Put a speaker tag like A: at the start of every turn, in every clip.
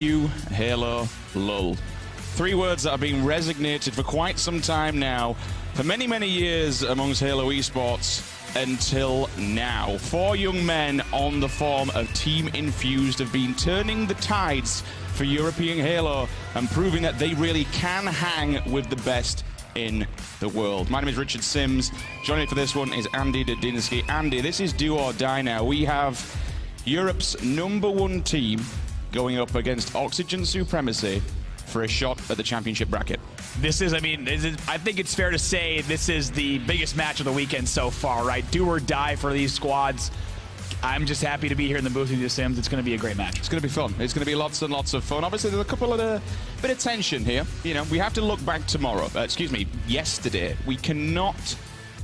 A: Halo, lull. Three words that have been resignated for quite some time now, for many, many years amongst Halo esports, until now. Four young men on the form of Team Infused have been turning the tides for European Halo and proving that they really can hang with the best in the world. My name is Richard Sims. Joining me for this one is Andy Dudinsky. Andy, this is do or die now. We have Europe's #1 team going up against Oxygen Supremacy for a shot at the championship bracket.
B: I think it's fair to say this is the biggest match of the weekend so far, right? Do or die for these squads. I'm just happy to be here in the booth with you, Sims. It's going to be a great match.
A: It's going to be fun. It's going to be lots and lots of fun. Obviously, there's a couple of bit of tension here. You know, we have to look back yesterday. We cannot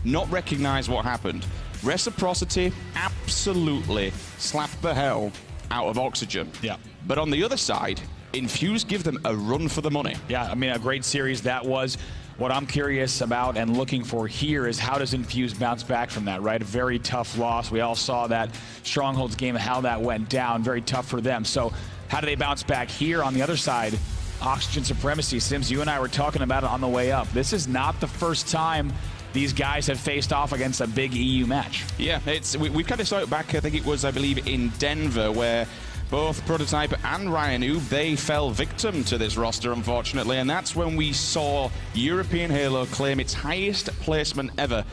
A: not recognize what happened. Reciprocity absolutely slapped the hell out of Oxygen.
B: Yeah.
A: But on the other side, Infused give them a run for the money.
B: Yeah, I mean, a great series that was. What I'm curious about and looking for here is how does Infused bounce back from that, right? A very tough loss. We all saw that Strongholds game, how that went down. Very tough for them. So how do they bounce back here on the other side? Oxygen Supremacy. Sims, you and I were talking about it on the way up. This is not the first time these guys have faced off against a big EU match.
A: Yeah, we kind of saw it back, I think it was, I believe, in Denver, where both Prototype and Ryan, they fell victim to this roster, unfortunately, and that's when we saw European Halo claim its highest placement ever,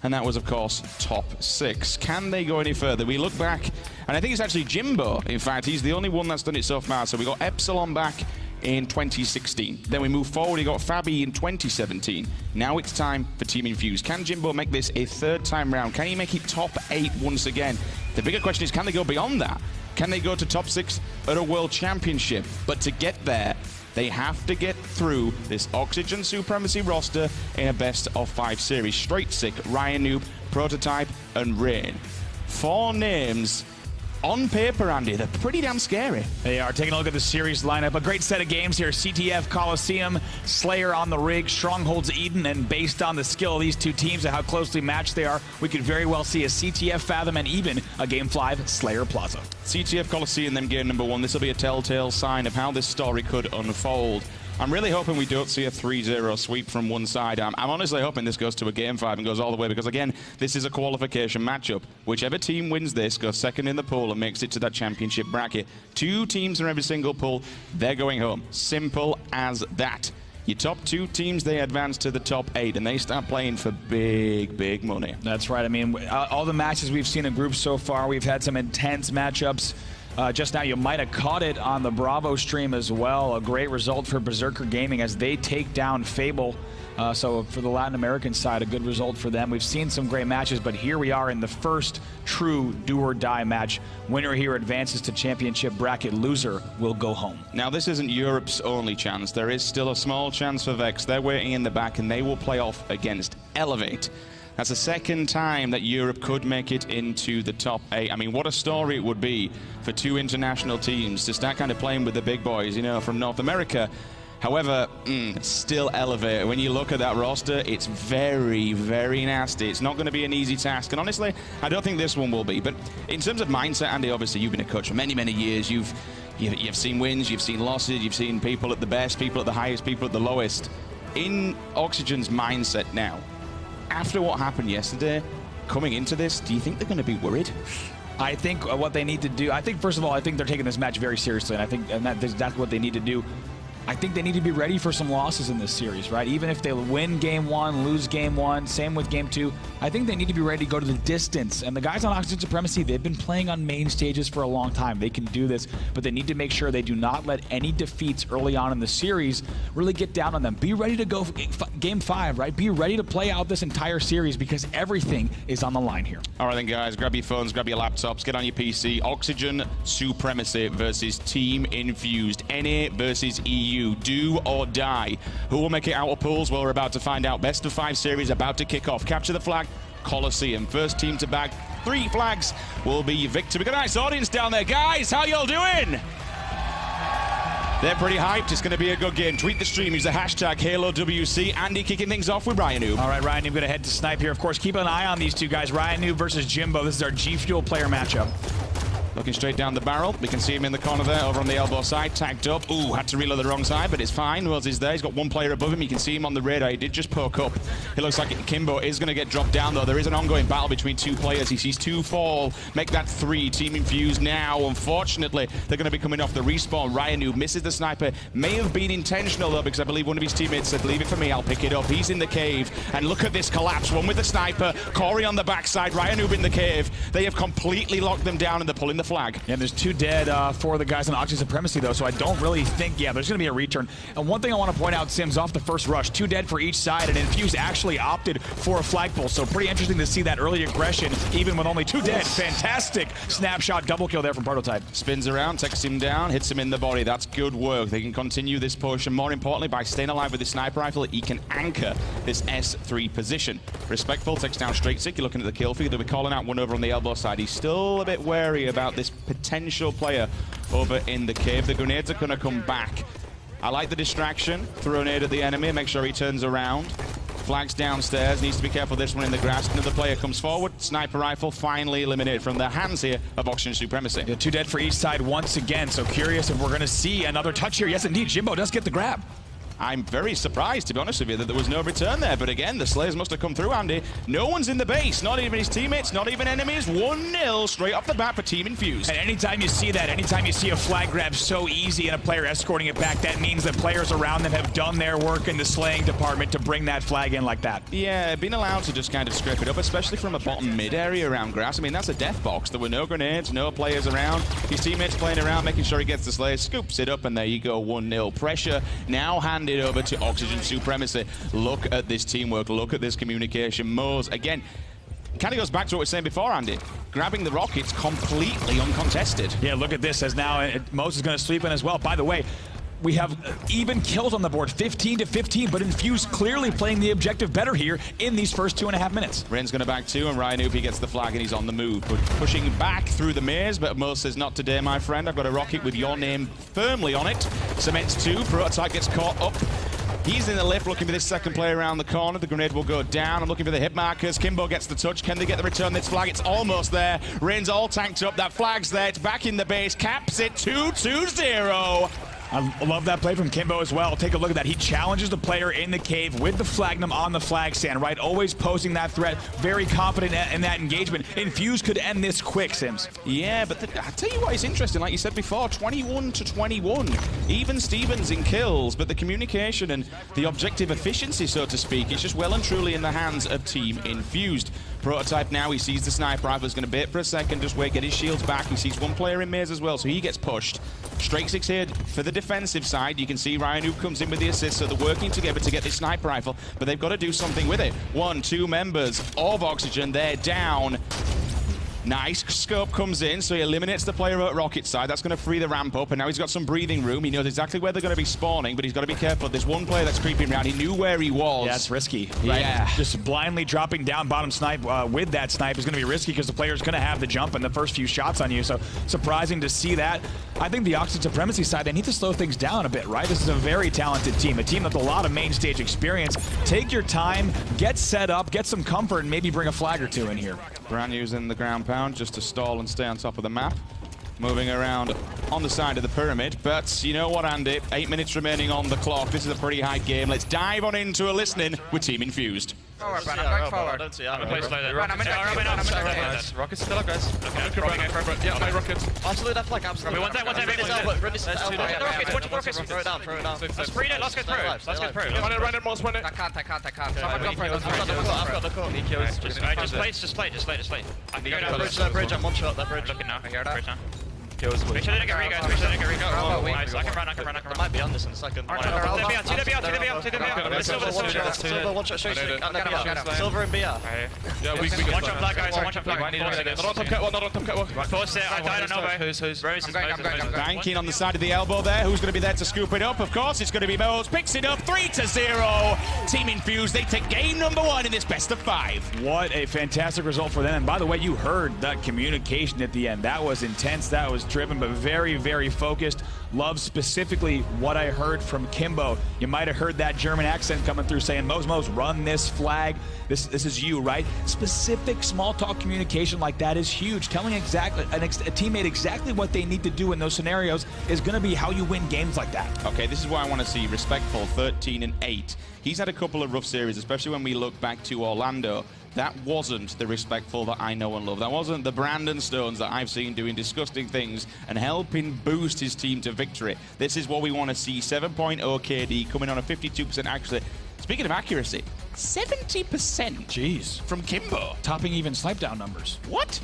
A: and that was, of course, top 6. Can they go any further? We look back, and I think it's actually Jimbo, in fact, he's the only one that's done it so far. So we got Epsilon back in 2016. Then we move forward, we got Fabi in 2017. Now it's time for Team Infused. Can Jimbo make this a third time round? Can he make it top 8 once again? The bigger question is, can they go beyond that? Can they go to top 6 at a world championship? But to get there, they have to get through this Oxygen Supremacy roster in a best-of-5 series. Straight Sick, Ryan Noob, Prototype, and Rain. 4 names. On paper, Andy, they're pretty damn scary.
B: They are. Taking a look at the series lineup. A great set of games here. CTF Coliseum, Slayer on the rig, Strongholds Eden, and based on the skill of these two teams and how closely matched they are, we could very well see a CTF Fathom and even a Game 5 Slayer Plaza.
A: CTF Coliseum, then game #1. This will be a telltale sign of how this story could unfold. I'm really hoping we don't see a 3-0 sweep from one side. I'm honestly hoping this goes to a Game 5 and goes all the way, because, again, this is a qualification matchup. Whichever team wins this goes second in the pool and makes it to that championship bracket. 2 teams in every single pool, they're going home. Simple as that. Your top 2 teams, they advance to the top 8, and they start playing for big, big money.
B: That's right. I mean, all the matches we've seen in groups so far, we've had some intense matchups. Just now, you might have caught it on the Bravo stream as well. A great result for Berserker Gaming as they take down Fable. So for the Latin American side, a good result for them. We've seen some great matches, but here we are in the first true do-or-die match. Winner here advances to championship bracket. Loser will go home.
A: Now, this isn't Europe's only chance. There is still a small chance for Vex. They're waiting in the back, and they will play off against Elevate. That's the second time that Europe could make it into the top 8. I mean, what a story it would be for 2 international teams to start kind of playing with the big boys, you know, from North America. However, still Elevate. When you look at that roster, it's very, very nasty. It's not going to be an easy task. And honestly, I don't think this one will be. But in terms of mindset, Andy, obviously, you've been a coach for many, many years. You've seen wins, you've seen losses, you've seen people at the best, people at the highest, people at the lowest. In Oxygen's mindset now, after what happened yesterday, coming into this, do you think they're going to be worried?
B: I think what they need to do, first of all, I think they're taking this match very seriously, and that's what they need to do. I think they need to be ready for some losses in this series, right? Even if they win game 1, lose game 1, same with game 2, I think they need to be ready to go to the distance. And the guys on Oxygen Supremacy, they've been playing on main stages for a long time. They can do this, but they need to make sure they do not let any defeats early on in the series really get down on them. Be ready to go game 5, right? Be ready to play out this entire series because everything is on the line here.
A: All right then, guys, grab your phones, grab your laptops, get on your PC. Oxygen Supremacy versus Team Infused. NA versus EU. Do or die. Who will make it out of pools? Well, we're about to find out. Best of 5 series about to kick off. Capture the flag. Coliseum. First team to bag 3 flags will be victor. We've got a nice audience down there. Guys, how y'all doing? They're pretty hyped. It's going to be a good game. Tweet the stream. Use the hashtag HaloWC. Andy kicking things off with Ryan Noob.
B: All right, Ryan Noob going to head to snipe here. Of course, keep an eye on these two guys. Ryan Noob versus Jimbo. This is our G Fuel player matchup.
A: Looking straight down the barrel. We can see him in the corner there, over on the elbow side, tagged up. Ooh, had to reload the wrong side, but it's fine. Wells is there. He's got one player above him. You can see him on the radar. He did just poke up. It looks like Kimbo is going to get dropped down, though. There is an ongoing battle between two players. He sees two fall. Make that three. Team Infused now. Unfortunately, they're going to be coming off the respawn. Ryan, who misses the sniper, may have been intentional, though, because I believe one of his teammates said, leave it for me, I'll pick it up. He's in the cave. And look at this collapse. One with the sniper. Corey on the backside. Ryan Noob in the cave. They have completely locked them down, and they're pulling the flag.
B: Yeah, there's 2 dead for the guys on Oxy Supremacy, though, so I don't really think, yeah, there's going to be a return. And one thing I want to point out, Sims, off the first rush, 2 dead for each side, and Infused actually opted for a flagpole, so pretty interesting to see that early aggression, even with only 2 dead. Fantastic snapshot double kill there from Prototype.
A: Spins around, takes him down, hits him in the body. That's good work. They can continue this push, and more importantly, by staying alive with the sniper rifle, he can anchor this S3 position. Respectful, takes down Straight Sick. You're looking at the kill feed. They'll be calling out one over on the elbow side. He's still a bit wary about this potential player over in the cave. The grenades are going to come back. I like the distraction. Throw a grenade at the enemy, make sure he turns around. Flags downstairs, needs to be careful this one in the grass. Another player comes forward. Sniper rifle finally eliminated from the hands here of Oxygen Supremacy.
B: Yeah, 2 dead for each side once again, so curious if we're going to see another touch here. Yes, indeed, Jimbo does get the grab.
A: I'm very surprised, to be honest with you, that there was no return there. But again, the Slayers must have come through, Andy. No one's in the base, not even his teammates, not even enemies. 1-0 straight off the bat for Team Infused.
B: And anytime you see that, anytime you see a flag grab so easy and a player escorting it back, that means that players around them have done their work in the slaying department to bring that flag in like that.
A: Yeah, being allowed to just kind of scrape it up, especially from a bottom mid area around grass. I mean, that's a death box. There were no grenades, no players around. His teammates playing around, making sure he gets the Slayer, scoops it up, and there you go, 1-0. Pressure now handed over to Oxygen Supremacy. Look at this teamwork, look at this communication. Mose, again, kind of goes back to what we were saying before, Andy. Grabbing the rockets completely uncontested.
B: Yeah, look at this, as now Mose is going to sweep in as well. By the way, we have even kills on the board, 15-15, but Infused clearly playing the objective better here in these first 2.5 minutes.
A: Ren's going to back 2, and Ryan Oopie gets the flag, and he's on the move. But pushing back through the maze, but Mo says, not today, my friend. I've got a rocket with your name firmly on it. Cements 2, Prototype gets caught up. He's in the lift, looking for this second player around the corner. The grenade will go down. I'm looking for the hit markers. Kimbo gets the touch. Can they get the return? This flag, it's almost there. Ren's all tanked up. That flag's there. It's back in the base. Caps it 2-2-0.
B: I love that play from Kimbo as well. Take a look at that. He challenges the player in the cave with the flagnum on the flag stand, right? Always posing that threat. Very confident in that engagement. Infused could end this quick, Sims.
A: Yeah, but I'll tell you what is interesting. Like you said before, 21-21. Even Stevens in kills, but the communication and the objective efficiency, so to speak, is just well and truly in the hands of Team Infused. Prototype now, he sees the sniper rifle. He's going to bait for a second, just wait, get his shields back. He sees one player in maze as well, so he gets pushed. Straight Six here for the defensive side. You can see Ryan who comes in with the assist, so they're working together to get this sniper rifle, but they've got to do something with it. 1-2 members of Oxygen, they're down. Nice scope comes in, so he eliminates the player at rocket side. That's going to free the ramp up, and now he's got some breathing room. He knows exactly where they're going to be spawning, but he's got to be careful. There's one player that's creeping around. He knew where he was.
B: Yeah, it's risky. Right?
A: Yeah.
B: Just blindly dropping down bottom snipe with that snipe is going to be risky because the player's going to have the jump and the first few shots on you, so surprising to see that. I think the Oxygen Supremacy side, they need to slow things down a bit, right? This is a very talented team, a team with a lot of main stage experience. Take your time, get set up, get some comfort, and maybe bring a flag or 2 in here.
A: Brand using the ground pound just to stall and stay on top of the map. Moving around on the side of the pyramid. But you know what, Andy? 8 minutes remaining on the clock. This is a pretty high game. Let's dive on into a listening with Team Infused.
C: Forward, Brad. I'm going forward.
D: Don't see I'm
C: I'm
D: Rocket's still up, guys.
C: Okay, go for it. Yeah, my rocket.
D: Absolutely, that flag, absolutely.
C: One time, rockets.
D: Throw it down.
C: Let's free it, let's get through. Run it, most run it. I can't. Someone go for it.
D: I've got the court. He kills.
C: Just play. I can go down.
D: That bridge, I'm one shot, that bridge.
C: Looking now. I hear that.
D: Kills.
C: Make sure they don't get re, guys. Nice, I can run.
D: I might be on this in a second.
C: Two to BR.
D: Silver, one shot, straight. Silver and BR.
C: Yeah, we watch out flag, guys. Watch out flag. Not on top catwalk. Force it. I don't know, Who's? Rose is
A: Banking on the side of the elbow there. Who's going to be there to scoop it up? Of course, it's going to be Mose. Picks it up, 3-0. Team Infused, they take game number 1 in this best of 5.
B: What a fantastic result for them. And by the way, you heard that communication at the end. That was intense. That was driven, but very, very focused. Love specifically what I heard from Kimbo. You might have heard that German accent coming through saying, Mos, run this flag. This is you, right? Specific small talk communication like that is huge. Telling a teammate exactly what they need to do in those scenarios is going to be how you win games like that.
A: Okay, this is why I want to see respectful 13-8. He's had a couple of rough series, especially when we look back to Orlando. That wasn't the respectful that I know and love. That wasn't the Brandon Stones that I've seen doing disgusting things and helping boost his team to victory. This is what we want to see. 7.0 KD coming on a 52% accuracy. Speaking of accuracy, 70%.
B: Jeez.
A: From Kimbo.
B: Topping even snipe down numbers.
A: What?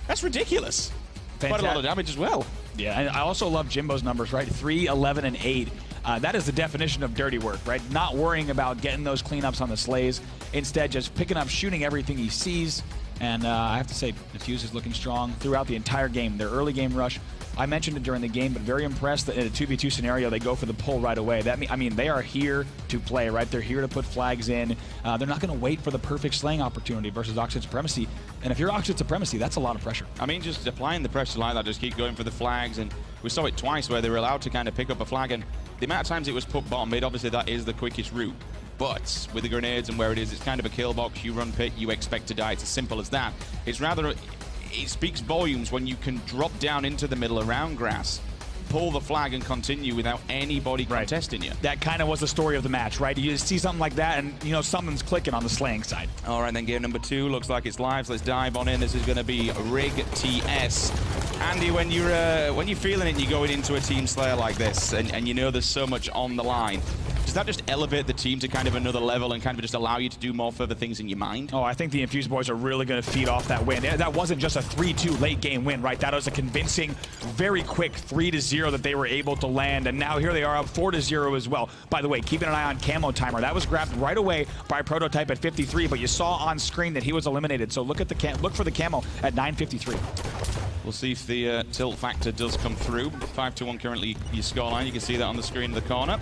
A: That's ridiculous.
B: Fantastic.
A: Quite a lot of damage as well.
B: Yeah, and I also love Jimbo's numbers, right? 3, 11, and 8. That is the definition of dirty work, right? Not worrying about getting those cleanups on the slays. Instead, just picking up, shooting everything he sees. And I have to say, Infused is looking strong throughout the entire game. Their early game rush, I mentioned it during the game, but very impressed that in a 2v2 scenario, they go for the pull right away. I mean, they are here to play, right? They're here to put flags in. They're not going to wait for the perfect slaying opportunity versus Oxygen Supremacy. And if you're Oxygen Supremacy, that's a lot of pressure.
A: I mean, just applying the pressure like that, just keep going for the flags. And we saw it twice where they were allowed to kind of pick up a flag. And the amount of times it was put bottom mid, obviously that is the quickest route. But with the grenades and where it is, it's kind of a kill box. You run pit, you expect to die. It's as simple as that. It's rather, it speaks volumes when you can drop down into the middle around grass, pull the flag and continue without anybody contesting you.
B: That kind of was the story of the match, right? You see something like that and, you know, something's clicking on the slaying side.
A: All right, then game number 2 looks like it's live. So let's dive on in. This is going to be Rig TS. Andy, when you're feeling it and you're going into a team slayer like this and you know there's so much on the line, does that just elevate the team to kind of another level and kind of just allow you to do more further things in your mind?
B: Oh, I think the Infused boys are really going to feed off that win. That wasn't just a 3-2 late game win, right? That was a convincing, very quick 3-0 that they were able to land. And now here they are up 4-0 as well. By the way, keeping an eye on Camo Timer. That was grabbed right away by Prototype at 53, but you saw on screen that he was eliminated. So look for the Camo at 9:53.
A: We'll see if the tilt factor does come through. 5-1 currently your scoreline. You can see that on the screen in the corner.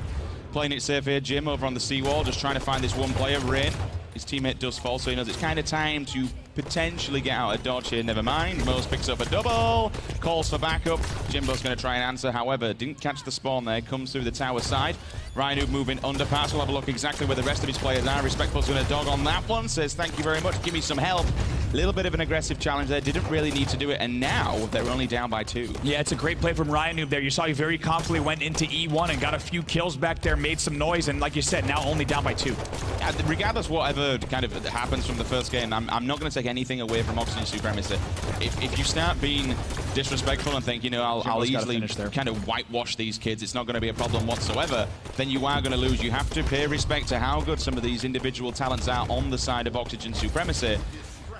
A: Playing it safe here, Jim over on the seawall, just trying to find this one player, Rain. His teammate does fall, so he knows it's kind of time to potentially get out of dodge here. Never mind. Mose picks up a double, calls for backup. Jimbo's going to try and answer, however, didn't catch the spawn there, comes through the tower side. Ryan moving underpass. We'll have a look exactly where the rest of his players are. Respectful's going to dog on that one, says thank you very much, give me some help. A little bit of an aggressive challenge there, didn't really need to do it, and now they're only down by 2.
B: Yeah, it's a great play from Ryan Noob there. You saw he very confidently went into E1 and got a few kills back there, made some noise, and like you said, now only down by 2.
A: Regardless whatever kind of happens from the first game, I'm not going to take anything away from Oxygen Supremacy. If you start being disrespectful and think, you know, I'll easily kind of whitewash these kids, it's not going to be a problem whatsoever, then you are going to lose. You have to pay respect to how good some of these individual talents are on the side of Oxygen Supremacy.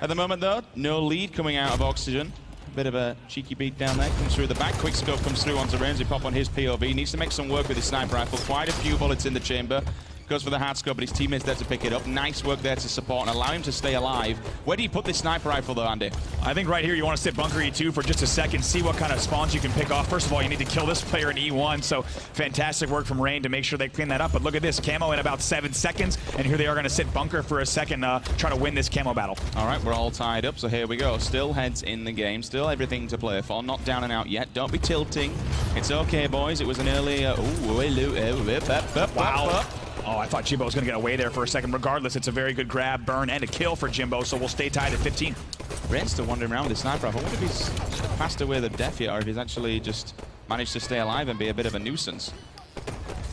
A: At the moment, though, no lead coming out of Oxygen. Bit of a cheeky beat down there. Comes through the back. Quick scope comes through onto Reigns. He pop on his POV. Needs to make some work with his sniper rifle. Quite a few bullets in the chamber. Goes for the hard scope, but his teammate's there to pick it up. Nice work there to support and allow him to stay alive. Where do you put this sniper rifle, though, Andy?
B: I think right here you want to sit bunker E2 for just a second, see what kind of spawns you can pick off. First of all, you need to kill this player in E1, so fantastic work from Rain to make sure they clean that up. But look at this, Camo in about 7 seconds, and here they are going to sit bunker for a second, try to win this Camo battle.
A: All right, we're all tied up, so here we go. Still heads in the game, still everything to play for. Not down and out yet. Don't be tilting. It's okay, boys. It was an early...
B: wow. Oh, I thought Jimbo was going to get away there for a second. Regardless, it's a very good grab, burn, and a kill for Jimbo, so we'll stay tied at 15.
A: Rain's still wandering around with his sniper rifle. I wonder if he's passed away the death yet, or if he's actually just managed to stay alive and be a bit of a nuisance.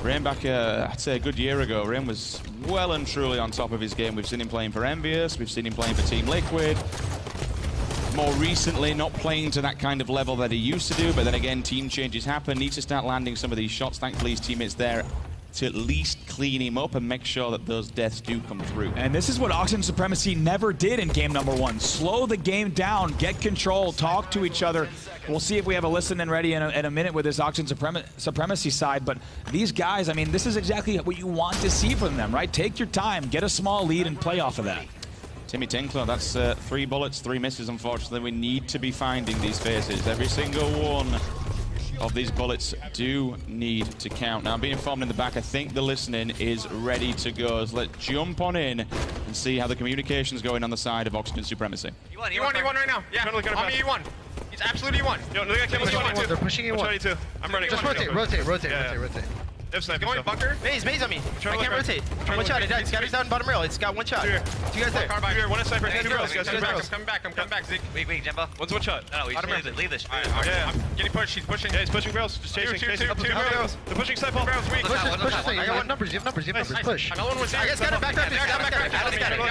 A: Rain back, I'd say a good year ago, Rain was well and truly on top of his game. We've seen him playing for Envious, we've seen him playing for Team Liquid. More recently, not playing to that kind of level that he used to do, but then again, team changes happen. Needs to start landing some of these shots. Thankfully, his teammates there to at least clean him up and make sure that those deaths do come through.
B: And this is what Oxygen Supremacy never did in game number 1. Slow the game down, get control, talk to each other. We'll see if we have a listen and ready in a minute with this Oxygen Supremacy side, but these guys, I mean, this is exactly what you want to see from them, right? Take your time, get a small lead, and play off of that.
A: Timmy Tinkler, that's 3 bullets, 3 misses, unfortunately. We need to be finding these faces. Every single one of these bullets do need to count. Now, I'm being informed in the back, I think the listening is ready to go. So let's jump on in and see how the communication's going on the side of Oxygen Supremacy.
C: E1 right now. Yeah, I'm E1. He's absolutely E1. Yo, look at Kimbo's E1.
E: They're pushing E1.
C: E2. I'm running.
E: Just rotate.
C: If snipe going bunker.
D: Maze on me. I can't rotate. One shot. It died. Scatter's down bottom rail. It's got one shot. Two guys there.
C: One is sniper. Two barrels.
D: I'm coming back. Zeke.
C: Weak, Jimbo. One's one shot.
F: No, leave this.
C: Yeah, I'm getting pushed. He's pushing. Yeah, he's pushing barrels. Just chasing. Two barrels. They're pushing snipe ball. Barrels weak.
E: Push. You have numbers. Push.
C: Another one was there.
D: I got scattered. Back up.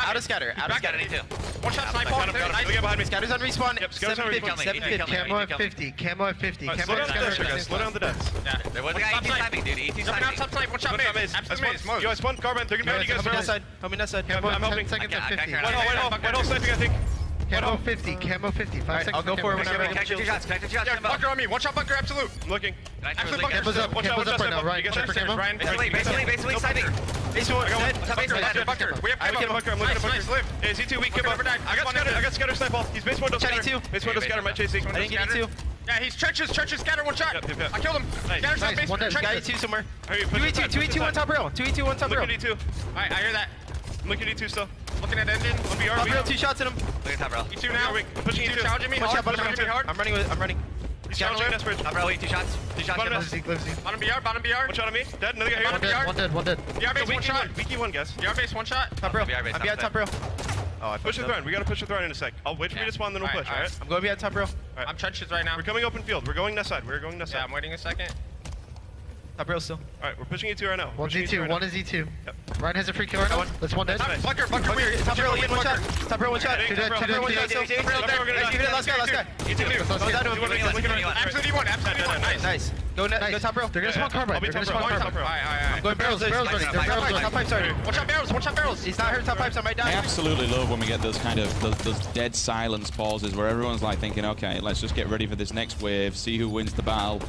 D: Out of scatter.
C: One shot snipe ball. Look at behind me.
D: Scatter's on respawn.
C: Yep, Scatter's on respawn.
D: 750.
E: Camo at 50.
C: Slow down the deaths.
F: Yeah, there was a guy E2 sniping, dude. E2 sniping.
C: Top snipe. One shot maze. Absolute maze. Yo, I spawned carbine. They're gonna be you guys.
D: Help me that side.
C: I'm helping.
E: 10 seconds at 50.
C: White hole sniping, I think.
E: Camo 50. 5 seconds.
D: I'll go for it whenever I
F: Connect two shots,
C: Yeah, bunker on me. One shot bunker, absolute. I'm looking.
F: Absolute
C: bunker.
E: Camo's up.
C: One shot
E: right now. Ryan,
C: You
E: check for camo.
C: Ryan.
F: Basically sniping.
D: Base one.
C: Bunker. We have bunker. I'm looking at bunker. Hey, Z2 weak. Kimbo. I got scatter snipe ball. He's base one. Scatter. Base one. Scatter. Might chasing.
D: I didn't get E2.
C: Yeah, he's trenches, scatter, one shot. I killed him. Scatter snipe base.
E: One dead.
D: Got E2 somewhere.
C: 2E2,
D: 2E2 on top rail. 2E2 on top rail.
C: Look at E2. Alright, I hear that. I'm looking at E2 still. Looking at engine. On BR.
D: Top rail, 2 shots in him.
F: Look at top rail.
C: E2 now. I'm pushing E2. Challenging me
D: One shot, bottom
C: hard.
D: rail. I'm running.
C: He's challenging desperate.
F: Top rail, two shots.
C: Bottom
E: Lives.
C: Bottom BR. One shot on me. Dead. Another guy here.
E: One dead.
C: BR base, one shot. Weaky one, guess. BR base, one shot.
D: Top rail.
F: BR base,
D: I'm behind top rail.
C: Oh, I push the throne. We gotta push the throne in a sec. I'll wait for me to spawn, then we'll push, alright?
D: I'm going behind top rail.
C: I'm trenches right now. We're coming open field. We're going this side. Yeah, I'm waiting a second.
D: Top rail still.
C: Alright, we're pushing E2 right now.
E: One Z2. One is E2. Ryan has a free kill right now. That's one dead.
C: Bunker weird.
D: Top rail, one shot. Top rail, one shot.
E: Two dead.
D: Last guy.
C: Absolutely one.
D: Nice. Go top rail.
E: They're gonna spawn carbine.
D: I'm going barrels ready. Top pipes ready.
C: One shot barrels.
D: He's not hurt top pipes. I might die.
A: I absolutely love when we get those kind of those dead silence pauses where everyone's like thinking, okay, let's just get ready for this next wave, see who wins the battle.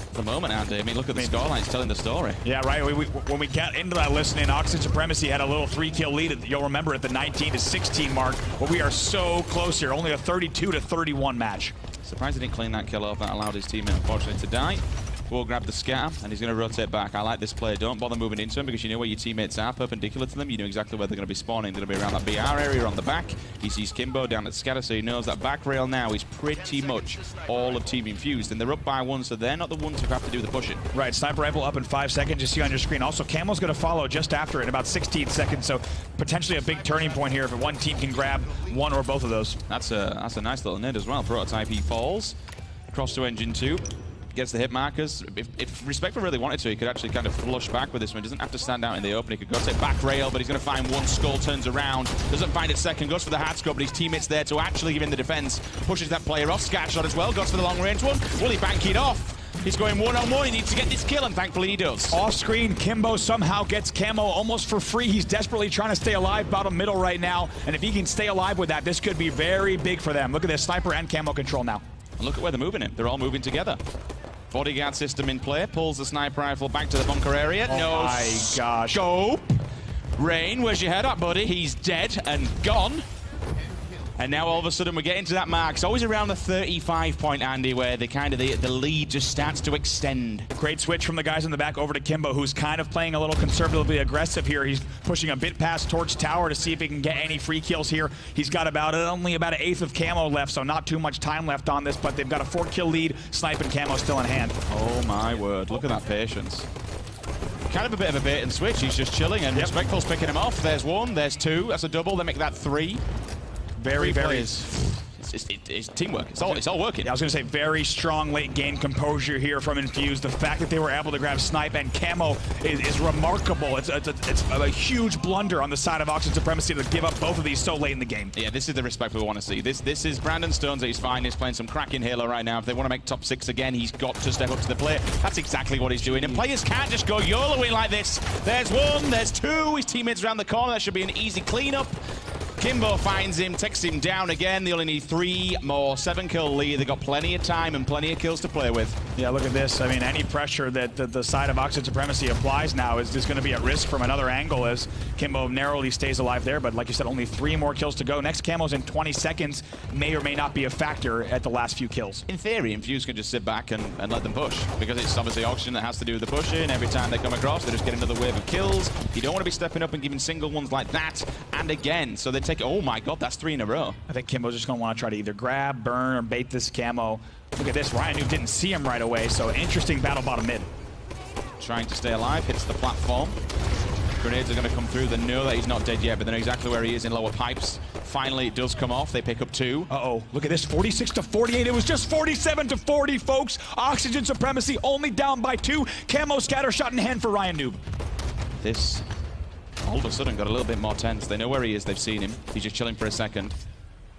A: At the moment, Andy, I mean, look at the scoreline, it's telling the story.
B: Yeah, right. When we got into that listening, Oxygen Supremacy had a little 3-kill lead. You'll remember at the 19-16 mark, but we are so close here. Only a 32-31 match.
A: Surprised he didn't clean that kill off. That allowed his teammate, unfortunately, to die. Will grab the scatter, and he's going to rotate back. I like this play. Don't bother moving into him because you know where your teammates are, perpendicular to them. You know exactly where they're going to be spawning. They're going to be around that BR area on the back. He sees Kimbo down at scatter, so he knows that back rail now is pretty much all of Team Infused. And they're up by one, so they're not the ones who have to do the pushing.
B: Right, sniper rifle up in 5 seconds. You see on your screen. Also, Camo's going to follow just after in about 16 seconds, so potentially a big turning point here if one team can grab one or both of those.
A: That's a nice little nid as well. Prototype, he falls across to engine 2. Gets the hit markers. If Respectful really wanted to, he could actually kind of flush back with this one. He doesn't have to stand out in the open. He could go take back rail, but he's going to find one skull, turns around, doesn't find it second, goes for the hard scope, but his teammate's there to actually give him the defense. Pushes that player off. Scat shot as well, goes for the long range one. Will he bank it off? He's going one-on-one. He needs to get this kill, and thankfully he does.
B: Off screen, Kimbo somehow gets Camo almost for free. He's desperately trying to stay alive bottom middle right now, and if he can stay alive with that, this could be very big for them. Look at this, sniper and Camo control now.
A: And look at where they're moving him. They're all moving together. Bodyguard system in play, pulls the sniper rifle back to the bunker area.
B: Oh
A: no
B: my gosh.
A: Scope. Rain, where's your head at, buddy? He's dead and gone. And now all of a sudden we're getting to that mark. It's always around the 35 point, Andy, where the lead just starts to extend.
B: Great switch from the guys in the back over to Kimbo, who's kind of playing a little conservatively aggressive here. He's pushing a bit past Torch Tower to see if he can get any free kills here. He's got only about an eighth of Camo left, so not too much time left on this, but they've got a 4-kill lead. Snipe and Camo still in hand.
A: Oh my word, look at that patience. Kind of a bit of a bait and switch. He's just chilling, and Respectful's picking him off. There's one, there's two. That's a double. They make that 3.
B: Very.
A: It's teamwork. It's all working.
B: Yeah, I was going to say very strong late game composure here from Infused. The fact that they were able to grab Snipe and Camo is remarkable. It's a huge blunder on the side of Oxygen Supremacy to give up both of these so late in the game.
A: Yeah, this is the respect we want to see. This is Brandon Stones at his finest, playing some cracking Halo right now. If they want to make top 6 again, he's got to step up to the plate. That's exactly what he's doing. And players can't just go YOLOing like this. There's one, there's two. His teammates around the corner. That should be an easy cleanup. Kimbo finds him, takes him down again. They only need 3 more. 7-kill lead. They've got plenty of time and plenty of kills to play with.
B: Yeah, look at this. I mean, any pressure that the side of Oxygen Supremacy applies now is just going to be at risk from another angle as Kimbo narrowly stays alive there. But like you said, only 3 more kills to go. Next Camo's in 20 seconds. May or may not be a factor at the last few kills.
A: In theory, Infused can just sit back and let them push, because it's obviously Oxygen that has to do the pushing. Every time they come across, they just get another wave of kills. You don't want to be stepping up and giving single ones like that. And again, so the take it. Oh my God, that's 3 in a row.
B: I think Kimbo's just going to want to try to either grab, burn, or bait this camo. Look at this. Ryan Noob didn't see him right away, so interesting battle bottom mid.
A: Trying to stay alive, hits the platform. Grenades are going to come through. They know that he's not dead yet, but they know exactly where he is in lower pipes. Finally, it does come off. They pick up 2.
B: Uh-oh. Look at this. 46 to 48. It was just 47 to 40, folks. Oxygen Supremacy only down by 2. Camo scatter shot in hand for Ryan Noob.
A: This all of a sudden got a little bit more tense. They know where he is. They've seen him. He's just chilling for a second.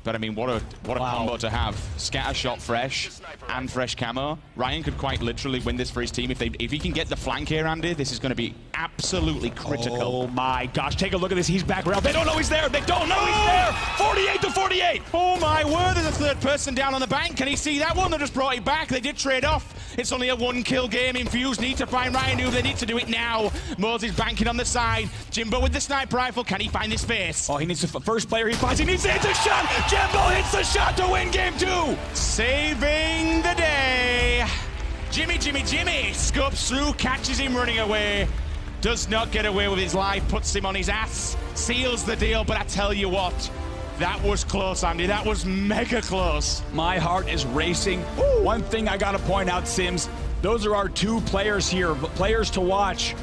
A: But I mean, what a combo to have. Scatter shot fresh and fresh camo. Ryan could quite literally win this for his team. If he can get the flank here, Andy, this is going to be absolutely critical.
B: Oh my gosh, take a look at this. He's back rail. They don't know he's there. They don't know he's there. 48 to 48.
A: Oh my word, there's a third person down on the bank. Can he see that one? They just brought it back. They did trade off. It's only a 1-kill game. Infused need to find Ryan Noob. They need to do it now. Moses banking on the side. Jimbo with the sniper rifle. Can he find his space?
B: Oh, he needs the first player he finds. He needs to hit a shot. Jimbo hits the shot to win game 2.
A: Saving the day. Jimmy scopes through, catches him running away. Does not get away with his life. Puts him on his ass. Seals the deal. But I tell you what, that was close, Andy. That was mega close.
B: My heart is racing. Ooh. One thing I got to point out, Sims, those are our 2 players here, players to watch.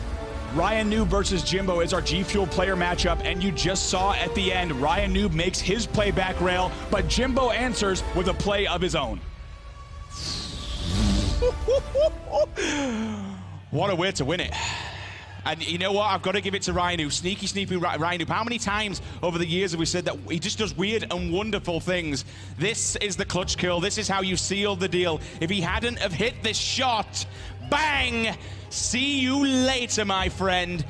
B: Ryan Noob versus Jimbo is our G Fuel player matchup, and you just saw at the end, Ryan Noob makes his play back rail, but Jimbo answers with a play of his own.
A: What a way to win it. And you know what? I've got to give it to Ryan Noob. Sneaky Ryan Noob. How many times over the years have we said that he just does weird and wonderful things? This is the clutch kill. This is how you seal the deal. If he hadn't have hit this shot, bang! See you later, my friend.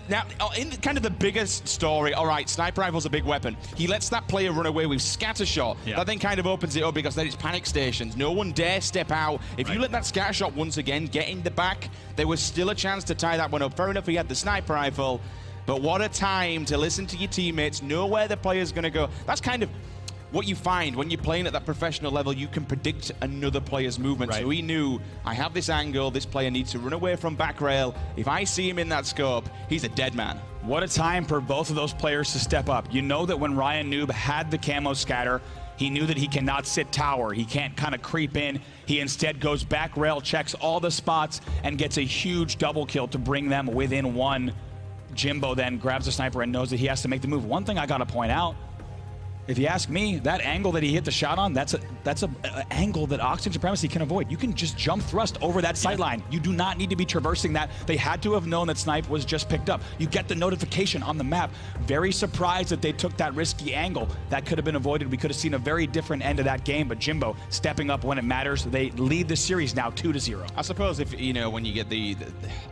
A: Now, in kind of the biggest story, all right, sniper rifle's a big weapon. He lets that player run away with scatter shot. Yeah. That then kind of opens it up because then it's panic stations. No one dare step out. If you let that scatter shot once again get in the back, there was still a chance to tie that one up. Fair enough, he had the sniper rifle, but what a time to listen to your teammates, know where the player's going to go. That's kind of what you find when you're playing at that professional level. You can predict another player's movement. So he knew, I have this angle, this player needs to run away from back rail. If I see him in that scope, he's a dead man.
B: What a time for both of those players to step up. You know that when Ryan Noob had the camo scatter, he knew that he cannot sit tower. He can't kind of creep in. He instead goes back rail, checks all the spots, and gets a huge double kill to bring them within 1. Jimbo then grabs the sniper and knows that he has to make the move. One thing I got to point out, if you ask me, that angle that he hit the shot on, that's an angle that Oxygen Supremacy can avoid. You can just jump thrust over that sight line. You do not need to be traversing that. They had to have known that Snipe was just picked up. You get the notification on the map. Very surprised that they took that risky angle. That could have been avoided. We could have seen a very different end of that game, but Jimbo stepping up when it matters. They lead the series now 2-0.
A: I suppose if, you know, when you get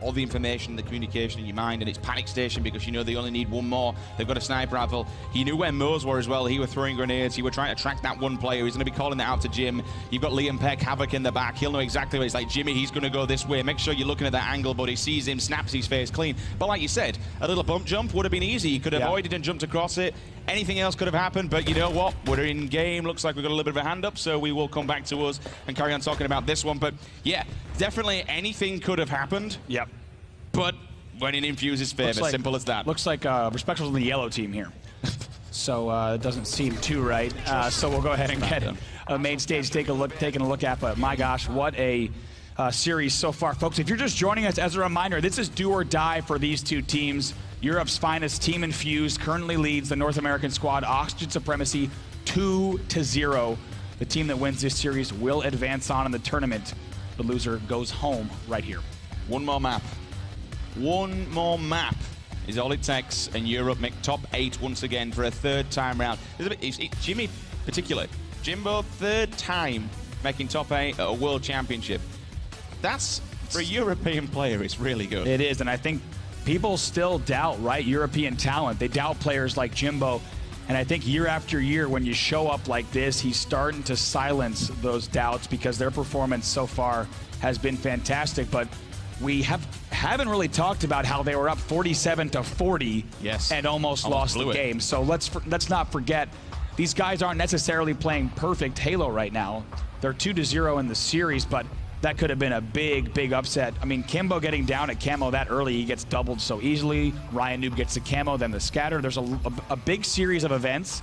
A: all the information, the communication in your mind, and it's panic station because you know they only need one more. They've got a sniper rifle. He knew where Mo's were as well. He were throwing grenades. He were trying to track that one player. He's going to be calling that out to Jim. You've got Liam Peck, Havoc in the back. He'll know exactly what it's like. Jimmy, he's going to go this way. Make sure you're looking at that angle, but he sees him, snaps his face clean. But like you said, a little bump jump would have been easy. He could have avoided and jumped across it. Anything else could have happened, but you know what? We're in game. Looks like we've got a little bit of a hand up, so we will come back to us and carry on talking about this one. But yeah, definitely anything could have happened.
B: Yep.
A: But when in Infuse's favor, like, simple as that.
B: Looks like Respectful's on the yellow team here. So it doesn't seem too right. So we'll go ahead and get main stage taking a look at. But my gosh, what a series so far, folks. If you're just joining us, as a reminder, this is do or die for these two teams. Europe's finest team, Infused, currently leads the North American squad, Oxygen Supremacy, 2-0. The team that wins this series will advance on in the tournament. The loser goes home right here.
A: One more map. One more map is all it takes, and Europe make top 8 once again for a third time round. Jimmy particularly. Jimbo, third time making top 8 at a world championship. That's, for a European player, it's really good.
B: It is, and I think people still doubt, right, European talent. They doubt players like Jimbo, and I think year after year when you show up like this, he's starting to silence those doubts because their performance so far has been fantastic. But we haven't really talked about how they were up 47-40 and almost lost the game. So let's not forget, these guys aren't necessarily playing perfect Halo right now. They're 2-0 in the series, but that could have been a big upset. I mean, Kimbo getting down at camo that early, he gets doubled so easily. Ryan Noob gets the camo, then the scatter. There's a big series of events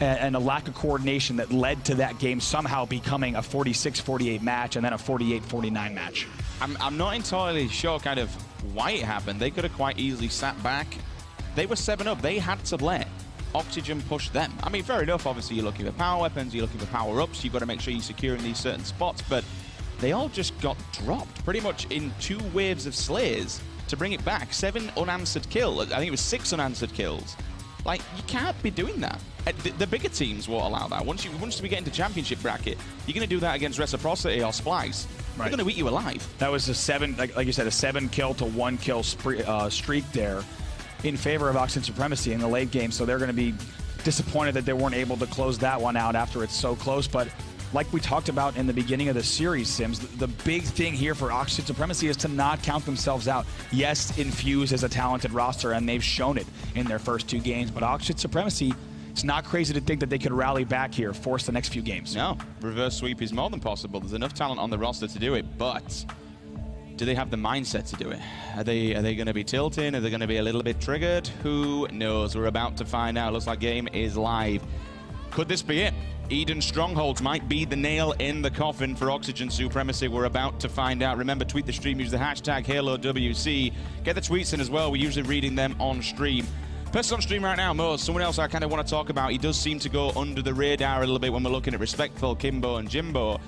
B: and a lack of coordination that led to that game somehow becoming a 46-48 match and then a 48-49 match.
A: I'm not entirely sure kind of why it happened. They could have quite easily sat back. They were 7 up. They had to let Oxygen push them. I mean, fair enough. Obviously, you're looking for power weapons, you're looking for power-ups. You've got to make sure you're securing these certain spots, but they all just got dropped pretty much in 2 waves of Slayers to bring it back. 7 unanswered kills. I think it was 6 unanswered kills. Like, you can't be doing that. The bigger teams won't allow that. Once we get into championship bracket, you're going to do that against Reciprocity or Splice. Right. They're going to eat you alive.
B: That was a 7, like you said, a 7 kill to 1 kill streak there in favor of Oxygen Supremacy in the late game. So they're going to be disappointed that they weren't able to close that one out after it's so close. But like we talked about in the beginning of the series, Sims, the big thing here for Oxygen Supremacy is to not count themselves out. Yes, Infused is a talented roster, and they've shown it in their first 2 games, but Oxygen Supremacy, it's not crazy to think that they could rally back here, force the next few games.
A: No, reverse sweep is more than possible. There's enough talent on the roster to do it, but do they have the mindset to do it? Are they going to be tilting? Are they going to be a little bit triggered? Who knows? We're about to find out. Looks like game is live. Could this be it? Eden Strongholds might be the nail in the coffin for Oxygen Supremacy. We're about to find out. Remember, tweet the stream, use the hashtag HaloWC. Get the tweets in as well. We're usually reading them on stream. Person on stream right now, Mo, someone else I kind of want to talk about. He does seem to go under the radar a little bit when we're looking at Respectful, Kimbo, and Jimbo.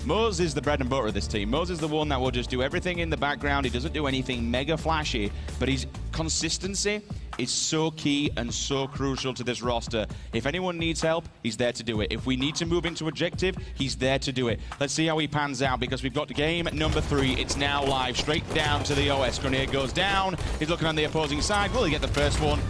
A: Moz is the bread and butter of this team. Moz is the one that will just do everything in the background. He doesn't do anything mega flashy, but his consistency is so key and so crucial to this roster. If anyone needs help, he's there to do it. If we need to move into objective, he's there to do it. Let's see how he pans out, because we've got game number 3. It's now live, straight down to the OS. Grenade goes down. He's looking on the opposing side. Will he get the first one?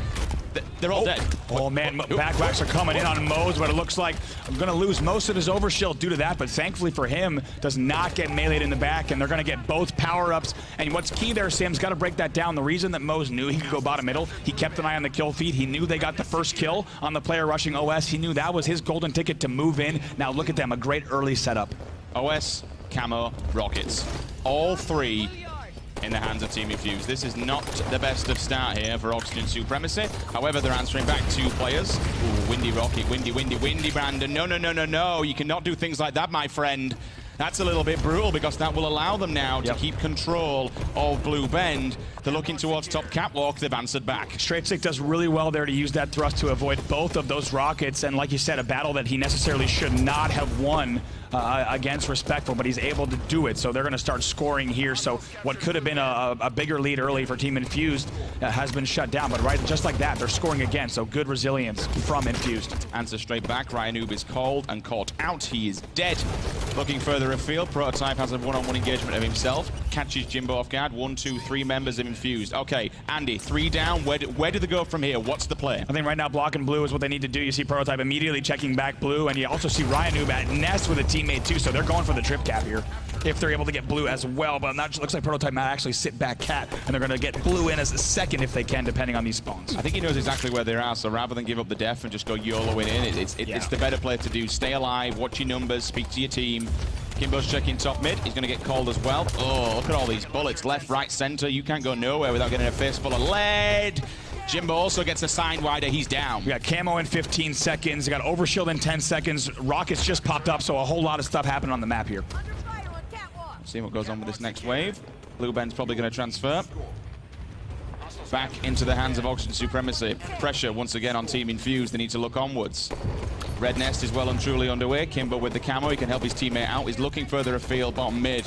A: They're all dead.
B: Oh, man, backwhacks are coming in on Moz, but it looks like I'm going to lose most of his overshield due to that, but thankfully for him, does not get meleeed in the back, and they're going to get both power-ups. And what's key there, Sam's got to break that down. The reason that Moz knew he could go bottom middle, he kept an eye on the kill feed. He knew they got the first kill on the player rushing OS. He knew that was his golden ticket to move in. Now look at them, a great early setup.
A: OS, Camo, Rockets. All 3 in the hands of Team Infused. This is not the best of start here for Oxygen Supremacy. However, they're answering back 2 players. Ooh, windy Rocket, windy Brandon. No. You cannot do things like that, my friend. That's a little bit brutal, because that will allow them now to keep control of Blue Bend. They're looking towards top catwalk. They've answered back.
B: Straight Stick does really well there to use that thrust to avoid both of those rockets. And like you said, a battle that he necessarily should not have won against Respectful, but he's able to do it. So they're going to start scoring here. So what could have been a bigger lead early for Team Infused has been shut down. But right, just like that, they're scoring again. So good resilience from Infused.
A: Answer straight back. Ryan Noob is called and caught out. He is dead. Looking further afield, Prototype has a one-on-one engagement of himself. Catches Jimbo off guard. 1, 2, 3 members of Infused. Okay, Andy, 3 down. Where do they go from here? What's the play?
B: I think right now blocking blue is what they need to do. You see Prototype immediately checking back blue, and you also see Ryan Noob at nest with a teammate too, so they're going for the trip cap here if they're able to get blue as well. But that looks like Prototype might actually sit back cat, and they're going to get blue in as a second if they can, depending on these spawns.
A: I think he knows exactly where they are, so rather than give up the def and just go YOLOing in, it's the better play to do. Stay alive, watch your numbers, speak to your team. Kimbo's checking top mid. He's going to get called as well. Oh, look at all these bullets. Left, right, center. You can't go nowhere without getting a face full of lead. Jimbo also gets a sign wider. He's down.
B: We got camo in 15 seconds. We got overshield in 10 seconds. Rockets just popped up, so a whole lot of stuff happened on the map here.
A: See what goes on with this next wave. Blue Bend's probably going to transfer back into the hands of Oxygen Supremacy. Pressure once again on Team Infused. They need to look onwards. Red Nest is well and truly underway. Kimbo with the camo. He can help his teammate out. He's looking further afield, bottom mid.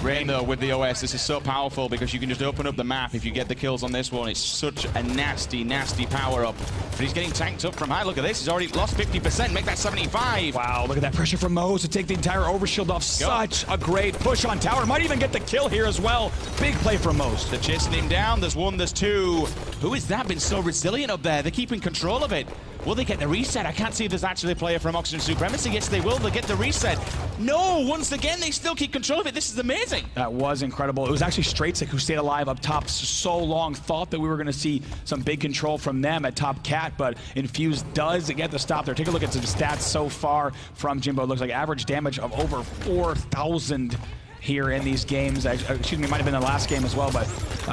A: Rain, though, with the OS, this is so powerful because you can just open up the map if you get the kills on this one. It's such a nasty, nasty power-up. But he's getting tanked up from high. Look at this. He's already lost 50%. Make that 75.
B: Wow, look at that pressure from Moz to take the entire overshield off. Such a great push on tower. Might even get the kill here as well. Big play from Moz.
A: They're chasing him down. There's 1, there's 2. Who is that? Been so resilient up there. They're keeping control of it. Will they get the reset? I can't see if there's actually a player from Oxygen Supremacy. Yes, they will. They'll get the reset. No, once again, they still keep control of it. This is amazing.
B: That was incredible. It was actually Straight Stick who stayed alive up top so long. Thought that we were going to see some big control from them at top cat, but Infused does get the stop there. Take a look at some stats so far from Jimbo. It looks like average damage of over 4,000 here in these games. Excuse me, it might have been the last game as well, but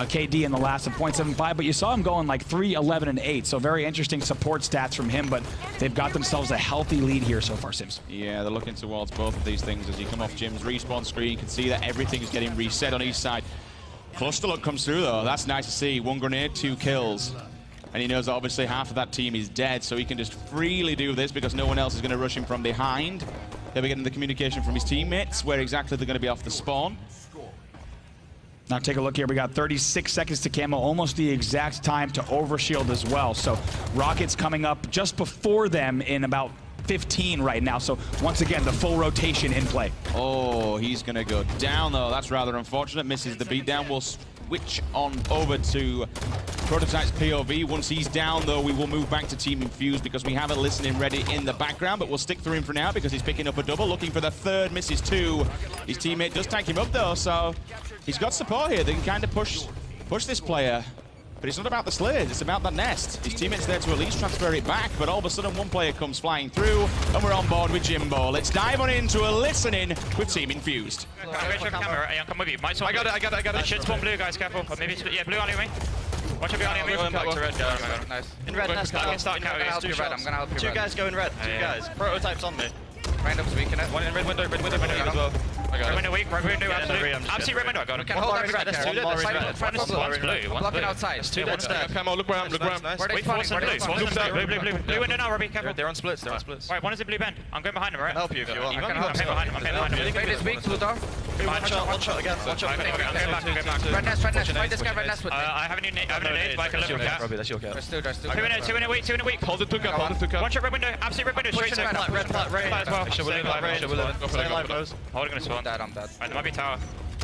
B: KD in the last of 0.75, but you saw him going like 3, 11, and 8, so very interesting support stats from him, but they've got themselves a healthy lead here so far, Sims.
A: Yeah, they're looking towards both of these things as you come off Jim's respawn screen. You can see that everything's getting reset on each side. Cluster look comes through though, that's nice to see. 1 grenade, 2 kills. And he knows that obviously half of that team is dead, so he can just freely do this because no one else is going to rush him from behind. He'll be getting the communication from his teammates, where exactly they're going to be off the spawn.
B: Now take a look here. We got 36 seconds to camo, almost the exact time to overshield as well. So Rocket's coming up just before them in about 15 right now. So once again, the full rotation in play.
A: Oh, he's going to go down though. That's rather unfortunate. Misses the beatdown. We'll switch on over to Prototype's POV. Once he's down though, we will move back to Team Infused because we have a listening ready in the background, but we'll stick through him for now because he's picking up a double, looking for the third, misses 2. His teammate does tank him up though, so he's got support here. They can kind of push this player. But it's not about the slays, it's about that nest. His teammate's there to at least transfer it back, but all of a sudden one player comes flying through, and we're on board with Jimbo. Let's dive on into a listening with Team Infused.
F: Come with you. I
C: got it.
F: Should spawn blue, guys, careful. Or maybe, yeah, blue on me. Watch out behind me.
D: Nice. In red nest. I'm gonna help you red. I'm gonna help you red. 2 guys go in red. 2 guys. Prototype's on me.
E: Random's weaking it.
C: 1 in red window as well.
F: Red window weak, red window, absolutely. Absolutely red window, I got him.
D: Hold on, red. There's 2
F: One's blue, one's blue.
E: outside.
D: 2 dead stairs.
C: Come on, look around.
F: Wait, force and blue. Blue window now, Robbie, careful.
C: They're on splits.
F: Right, one is a blue bend. I'm going behind him, right?
D: Help you if you want.
F: I'm behind him.
E: Blade is weak, Luthor.
D: One shot again. One shot.
F: Go back.
E: Red nest. Fight this guy, red nest with me.
F: I have a new nade, but I can live with that.
C: Robbie, that's your cat.
E: There's 2.
F: 2 in a week.
C: Hold it, 2 cap.
F: One shot red window, absolute red window, straight to
D: Red flat as well.
F: Stay alive,
C: Go.
F: Holding gonna spawn.
E: I'm dead.
F: Right, there might be tower.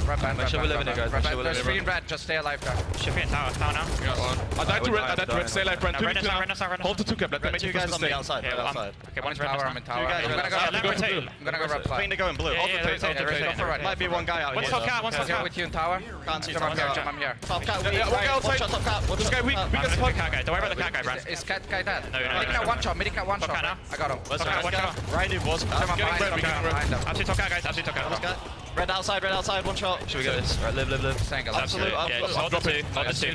E: Red band. There's 3 in
C: red.
E: red, just stay alive, guys.
F: Should be in tower now.
C: I died to red. Stay alive, Brent.
F: Red nest.
C: Hold the 2 cap. Let them make
D: 2
C: you
D: guys
C: first
D: on the
C: stay.
D: outside.
F: Yeah,
D: outside.
F: Okay, one's red
E: Tower,
F: nest.
E: I'm in tower.
D: guys,
E: I'm gonna go red flag.
D: Queen to go in blue.
F: Yeah,
E: red.
D: Might be one guy out
F: One's
D: here.
F: top cat, one's top cat.
E: With you in tower.
D: Can't see
E: Jump, I'm
D: top
E: here.
D: cat. Top cat weak.
C: Yeah, one guy outside.
D: One shot top cat.
C: This guy weak.
F: I'm gonna pick cat guy. Don't worry about the cat guy, Brent.
E: Is cat guy dead?
F: No.
E: Medic one shot.
F: Top cat now.
E: I got him.
F: Top cat, one shot.
D: Ryan was
E: I'm behind them.
F: Absolute top cat, guys. Absolute top cat.
D: red outside. One shot.
C: Should we get this? Right, live.
E: Single.
D: Absolute.
F: Yeah, just hold the 2. Hold the 2.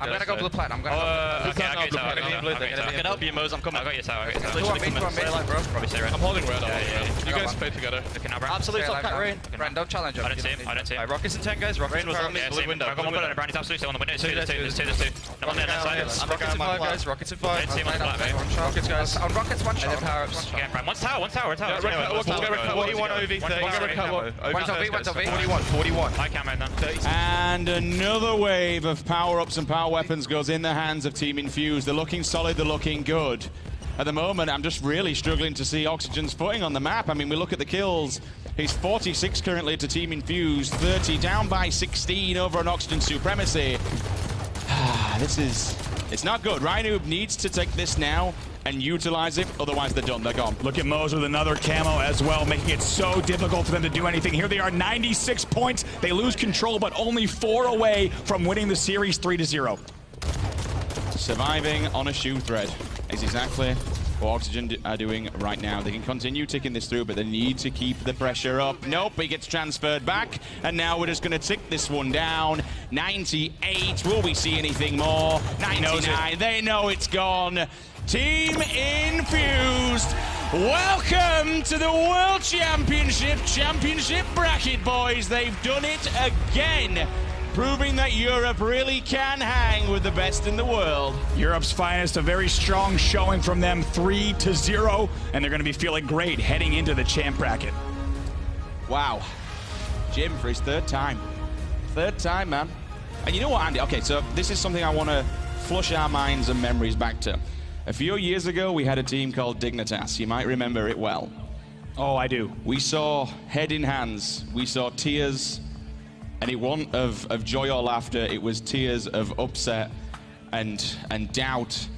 E: I'm gonna go blue plat. I'm gonna go
F: Okay, I got your tower.
D: I can help you, Mose. I'm coming.
F: I got your tower.
D: Stay alive, bro.
F: Probably stay red.
C: I'm holding red.
F: Yeah.
C: You guys play together.
F: Looking now, Brent.
D: Absolute top cat rain.
E: Brand, don't challenge him.
F: I don't see him.
C: Rockets in 10, guys. Rockets was on me.
F: Yeah,
C: Blue
F: same.
C: window.
F: I've got one bullet and Brandon's absolutely still on the window. There's 2. No one there, left side.
C: Rockets in 5, guys. Rockets in 5.
F: Team on the flat, mate.
C: Rockets, guys.
E: On Rockets, one shot.
F: Again, Brand. One's tower.
C: Yeah, red cut. 41 OV 30. 41.
F: I camo then.
A: And another wave of power-ups and power weapons goes in the hands of Team Infused. They're looking solid, they're looking good. At the moment, I'm just really struggling to see Oxygen's footing on the map. I mean, we look at the kills. He's 46 currently to Team Infused, 30 down by 16 over on Oxygen Supremacy. It's not good. Rhino needs to take this now and utilize it, otherwise they're done, they're gone.
B: Look at Mose with another camo as well, making it so difficult for them to do anything. Here they are, 96 points. They lose control, but only 4 away from winning the series 3-0.
A: Surviving on a shoe thread is exactly what Oxygen are doing right now. They can continue ticking this through, but they need to keep the pressure up. Nope, he gets transferred back, and now we're just going to tick this one down. 98, will we see anything more? 99, they know it's gone. Team Infused, welcome to the World Championship bracket, boys. They've done it again, proving that Europe really can hang with the best in the world.
B: Europe's finest, a very strong showing from them, 3-0, and they're going to be feeling great heading into the champ bracket.
A: Wow. Jim for his 3rd time. 3rd time, man. And you know what, Andy? Okay, so this is something I want to flush our minds and memories back to. A few years ago, we had a team called Dignitas. You might remember it well.
B: Oh, I do.
A: We saw head in hands. We saw tears, and it wasn't of joy or laughter. It was tears of upset and doubt.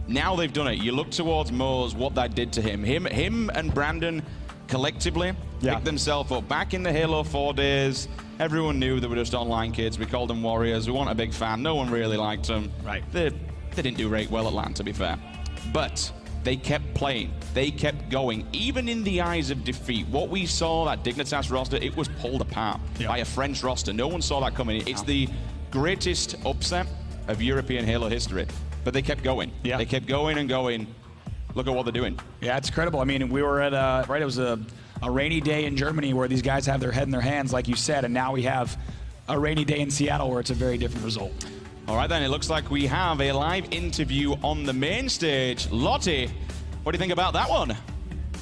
A: Now they've done it. You look towards Mose, what that did to him. Him and Brandon collectively picked themselves up. Back in the Halo 4 days, everyone knew they were just online kids. We called them warriors. We weren't a big fan. No one really liked them.
B: Right.
A: They didn't do very well at LAN, to be fair. But they kept playing. They kept going. Even in the eyes of defeat, what we saw, that Dignitas roster, it was pulled apart by a French roster. No one saw that coming. It's the greatest upset of European Halo history. But they kept going. They kept going and going. Look at what they're doing.
B: Yeah, it's incredible. I mean, we were at, it was a rainy day in Germany where these guys have their head in their hands, like you said, and now we have a rainy day in Seattle where it's a very different result.
A: All right, then, it looks like we have a live interview on the main stage. Lottie, what do you think about that one?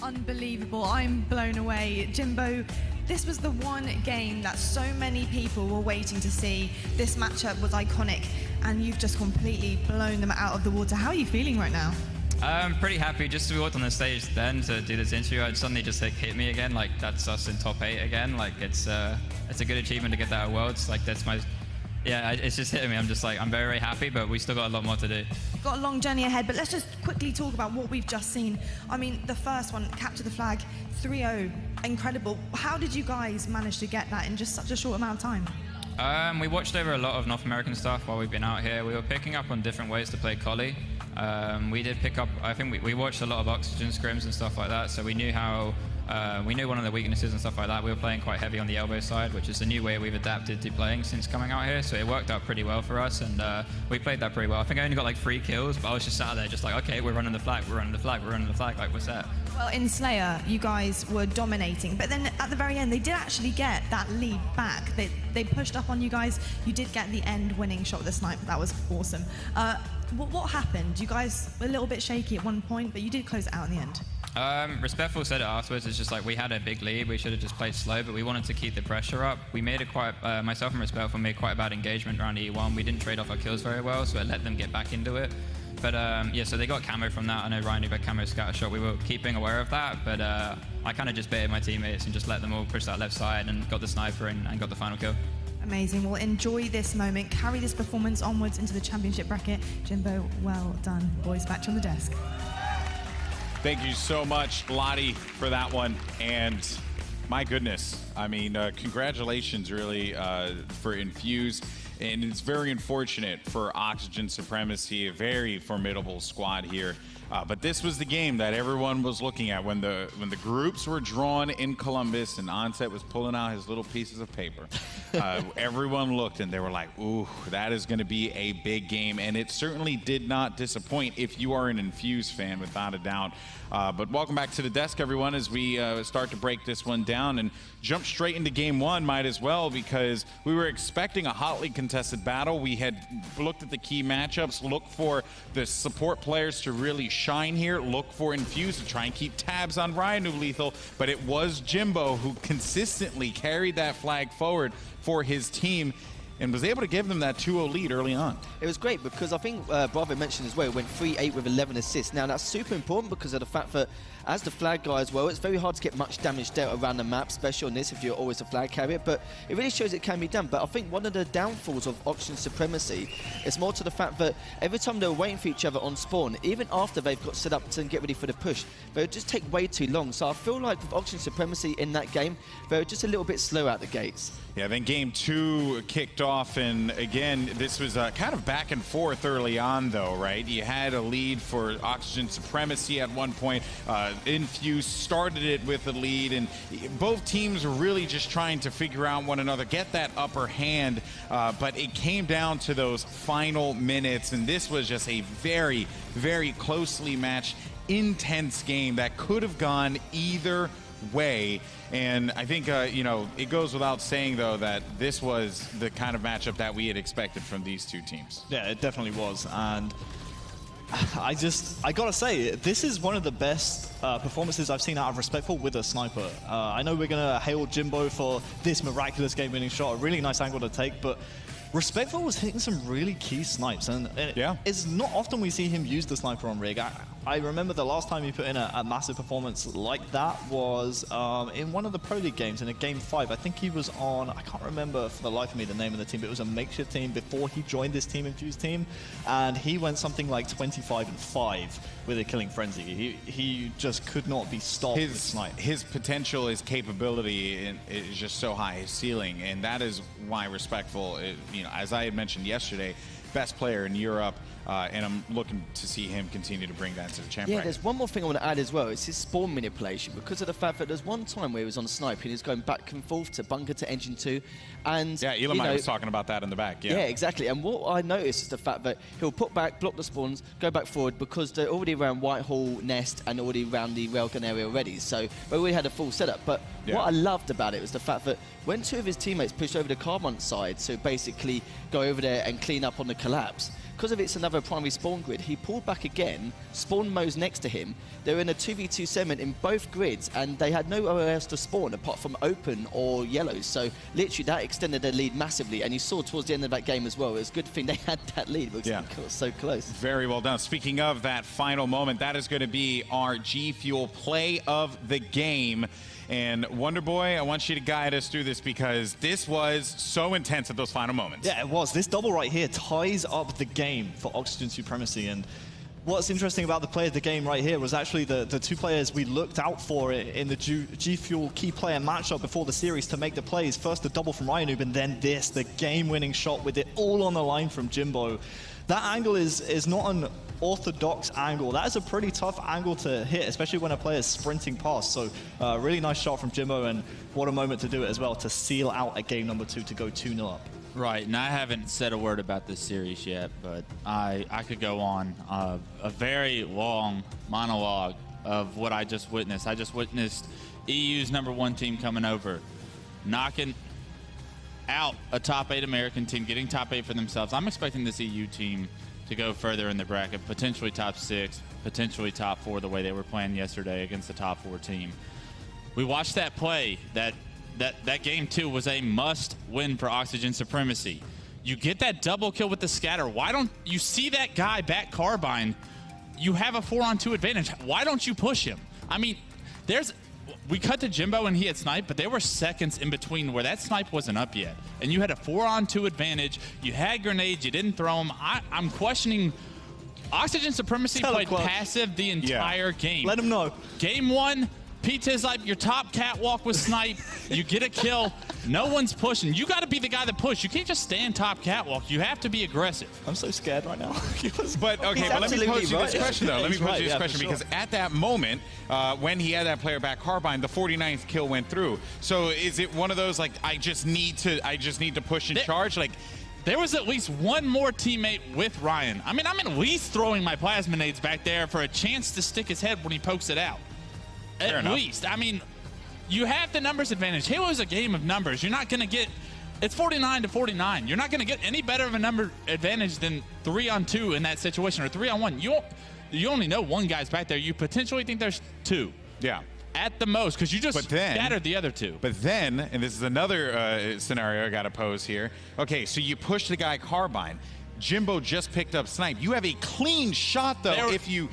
G: Unbelievable. I'm blown away. Jimbo, this was the one game that so many people were waiting to see. This matchup was iconic, and you've just completely blown them out of the water. How are you feeling right now?
H: I'm pretty happy just to be walked on the stage then to do this interview. It suddenly just like hit me again, like that's us in top 8 again. Like it's a good achievement to get that at Worlds. Like that's my, yeah, it's just hitting me. I'm just like, I'm very, very happy, but we still got a lot more to do.
G: Got a long journey ahead, but let's just quickly talk about what we've just seen. I mean, the first one, capture the flag, 3-0, incredible. How did you guys manage to get that in just such a short amount of time?
H: We watched over a lot of North American stuff while we've been out here. We were picking up on different ways to play Collie. We did pick up, I think we watched a lot of oxygen scrims and stuff like that, so we knew how, we knew one of the weaknesses and stuff like that. We were playing quite heavy on the elbow side, which is a new way we've adapted to playing since coming out here, so it worked out pretty well for us, and we played that pretty well. I think I only got like 3 kills, but I was just sat there just like, okay, we're running the flag, we're running the flag, we're running the flag, like what's that?
G: Well, in Slayer, you guys were dominating, but then at the very end, they did actually get that lead back. They pushed up on you guys. You did get the end winning shot with the sniper. That was awesome. What happened? You guys were a little bit shaky at one point, but you did close it out in the end.
H: Respectful said it afterwards. It's just like we had a big lead. We should have just played slow, but we wanted to keep the pressure up. We made it quite, myself and Respectful made quite a bad engagement around E1. We didn't trade off our kills very well, so it let them get back into it. But yeah, so they got camo from that. I know Ryan got camo scatter shot. We were keeping aware of that, but I kind of just baited my teammates and just let them all push that left side and got the sniper and got the final kill.
G: Amazing. Well, enjoy this moment. Carry this performance onwards into the championship bracket. Jimbo, well done. Boys, back to you on the desk.
I: Thank you so much, Lottie, for that one. And my goodness, I mean, congratulations, really, for Infused. And it's very unfortunate for Oxygen Supremacy, a very formidable squad here. But this was the game that everyone was looking at when the groups were drawn in Columbus and Onset was pulling out his little pieces of paper. Everyone looked and they were like, ooh, that is going to be a big game. And it certainly did not disappoint if you are an Infused fan, without a doubt. But welcome back to the desk, everyone, as we start to break this one down and jump straight into game one, might as well, because we were expecting a hotly contested battle. We had looked at the key matchups, looked for the support players to really shine here, look for Infused to try and keep tabs on Ryan Lethal, but it was Jimbo who consistently carried that flag forward for his team and was able to give them that 2-0 lead early on.
J: It was great because I think Bravo mentioned as well, it went 3-8 with 11 assists. Now that's super important because of the fact that as the flag guy as well, it's very hard to get much damage dealt around the map, especially on this if you're always a flag carrier, but it really shows it can be done. But I think one of the downfalls of Oxygen Supremacy is more to the fact that every time they were waiting for each other on spawn, even after they've got set up to get ready for the push, they would just take way too long. So I feel like with Oxygen Supremacy in that game, they were just a little bit slow out the gates.
I: Yeah, then game 2 kicked off, and again, this was kind of back and forth early on, though, right? You had a lead for Oxygen Supremacy at one point. Infused started it with a lead, and both teams were really just trying to figure out one another, get that upper hand, but it came down to those final minutes, and this was just a very, very closely matched, intense game that could have gone either way. And I think, you know, it goes without saying, though, that this was the kind of matchup that we had expected from these two teams.
K: Yeah, it definitely was. And I gotta say, this is one of the best performances I've seen out of Respectful with a sniper. I know we're gonna hail Jimbo for this miraculous game-winning shot, a really nice angle to take, but Respectful was hitting some really key snipes, and it's not often we see him use the sniper on rig. I remember the last time he put in a massive performance like that was in one of the Pro League games in a Game 5. I think he was on, I can't remember for the life of me the name of the team, but it was a makeshift team before he joined this Team Infused team, and he went something like 25-5 with a killing frenzy. He just could not be stopped with snipe.
I: His potential, his capability is just so high, his ceiling, and that is why Respectful, you know, as I had mentioned yesterday, best player in Europe, and I'm looking to see him continue to bring that to the champ.
J: Yeah, there's one more thing I want to add as well. It's his spawn manipulation, because of the fact that there's one time where he was on a snipe and he was going back and forth to bunker to engine 2. And
I: yeah, Elamite was talking about that in the back. Yeah,
J: exactly. And what I noticed is the fact that he'll put back, block the spawns, go back forward, because they're already around Whitehall Nest and already around the railgun area already. So we already had a full setup. But what I loved about it was the fact that when 2 of his teammates pushed over the Carbon side, so basically go over there and clean up on the collapse, because of it's another primary spawn grid, he pulled back again, spawned Mo's next to him. They were in a 2v2 segment in both grids, and they had nowhere else to spawn apart from open or yellows. So literally that extended their lead massively, and you saw towards the end of that game as well, it was a good thing they had that lead because it was so close.
I: Very well done. Speaking of that final moment, that is going to be our G Fuel play of the game. And Wonderboy, I want you to guide us through this, because this was so intense at those final moments.
K: Yeah, it was. This double right here ties up the game for Oxygen Supremacy. And what's interesting about the play of the game right here was actually the 2 players we looked out for in the G Fuel key player matchup before the series to make the plays. First the double from Ryanoob, and then this, the game-winning shot with it all on the line from Jimbo. That angle is not an orthodox angle. That is a pretty tough angle to hit, especially when a player is sprinting past. So really nice shot from Jimbo, and what a moment to do it as well, to seal out a game number 2 to go 2-0 up.
L: Right, and I haven't said a word about this series yet, but I could go on a very long monologue of what I just witnessed. I just witnessed EU's #1 team coming over, knocking out a top 8 American team, getting top 8 for themselves. I'm expecting this EU team to go further in the bracket, potentially top 6, potentially top 4, the way they were playing yesterday against the top 4 team. We watched that play. That game 2 was a must-win for Oxygen Supremacy. You get that double kill with the scatter. Why don't you see that guy back carbine? You have a 4-on-2 advantage. Why don't you push him? I mean, we cut to Jimbo and he had snipe, but there were seconds in between where that snipe wasn't up yet. And you had a 4-on-2 advantage. You had grenades. You didn't throw them. I'm questioning. Oxygen Supremacy played passive the entire game.
K: Let him know.
L: Game 1, P-Tiz like your top catwalk with snipe. You get a kill. No one's pushing. You got to be the guy that push. You can't just stand top catwalk. You have to be aggressive.
K: I'm so scared right now.
I: But let me pose you this question, though. Let me pose you this question, because at that moment, when he had that player back carbine, the 49th kill went through. So is it one of those, like, I just need to push and charge? Like,
L: there was at least one more teammate with Ryan. I mean, I'm at least throwing my plasma nades back there for a chance to stick his head when he pokes it out. At least. I mean, you have the numbers advantage. Halo is a game of numbers. You're not going to get, it's 49-49. You're not going to get any better of a number advantage than 3-on-2 in that situation, or 3-on-1. You only know one guy's back there. You potentially think there's 2.
I: Yeah.
L: At the most, because you just scattered the other 2.
I: But then, and this is another scenario I got to pose here. Okay, so you push the guy carbine. Jimbo just picked up snipe. You have a clean shot, though, if you